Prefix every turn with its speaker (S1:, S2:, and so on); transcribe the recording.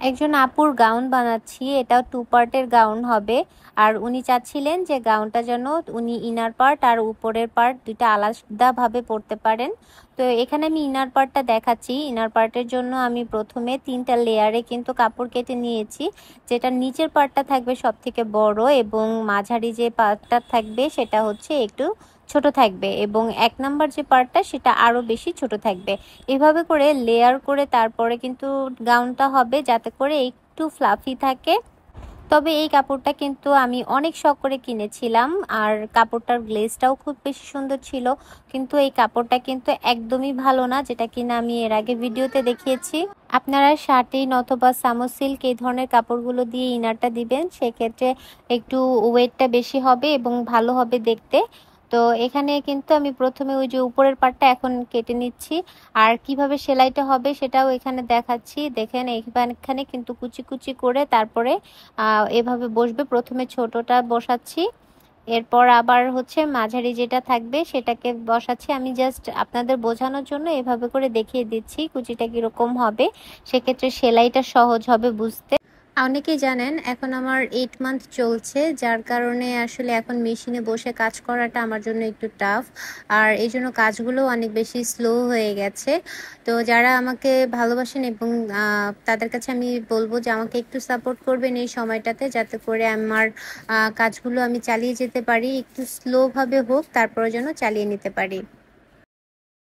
S1: একজন আপুর গাউন বানাচ্ছি, এটাও 2 পার্টের গাউন হবে। আর উনি চাচ্ছিলেন যে গাউনটা যেন উনি ইনার পার্ট আর উপরের পার্ট দুইটা আলাদাভাবে পরতে পারেন। তো এখানে আমি ইনার পার্টটা দেখাচ্ছি। ইনার পার্টের জন্য আমি প্রথমে 3টা লেয়ারে কিন্তু কাপড় কেটে নিয়েছি। যেটা নিচের পার্টটা থাকবে সব থেকে বড় এবং মাঝারি যে পার্টটা থাকবে সেটা হচ্ছে একটু ছোট থাকবে এবং 1 নাম্বার যে পার্টটা সেটা আরো বেশি ছোট থাকবে। এভাবে করে লেয়ার করে তারপরে কিন্তু গাউনটা হবে, যাতে করে একটু ফ্লাফি থাকে। তবে এই কাপড়টা কিন্তু আমি অনেক শখ করে কিনেছিলাম, আর কাপড়টার গ্লেজটাও খুব বেশি সুন্দর ছিল। কিন্তু এই কাপড়টা কিন্তু একদমই ভালো না, যেটা কিনা আমি এর আগে ভিডিওতে দেখিয়েছি। আপনারা শার্টিন অথবা সামো সিল্ক এই ধরনের কাপড়গুলো দিয়ে ইনারটা দিবেন, সেক্ষেত্রে একটু ওয়েটটা বেশি হবে এবং ভালো হবে দেখতে। তো এখানে কিন্তু আমি প্রথমে ওই যে উপরের পার্টটা এখন কেটে নিচ্ছি, আর কিভাবে সেলাইটা হবে সেটাও এখানে দেখাচ্ছি। দেখেন এখানে কিন্তু কুচি কুচি করে তারপরে এভাবে বসবে। প্রথমে ছোটটা বসাচ্ছি, এরপর আবার হচ্ছে মাঝারি যেটা থাকবে সেটাকে বসাচ্ছি। আমি জাস্ট আপনাদের বোঝানোর জন্য এভাবে করে দেখিয়ে দিচ্ছি কুচিটা কিরকম হবে, সেক্ষেত্রে সেলাইটা সহজ হবে বুঝতে। অনেকেই জানেন এখন আমার 8 মান্থ চলছে, যার কারণে আসলে এখন মেশিনে বসে কাজ করাটা আমার জন্য একটু টাফ, আর এই জন্য কাজগুলো অনেক বেশি স্লো হয়ে গেছে। তো যারা আমাকে ভালোবাসেন এবং তাদের কাছে আমি বলবো যে আমাকে একটু সাপোর্ট করবেন এই সময়টাতে, যাতে করে আমার কাজগুলো আমি চালিয়ে যেতে পারি, একটু স্লোভাবে হোক তারপরে যেন চালিয়ে নিতে পারি।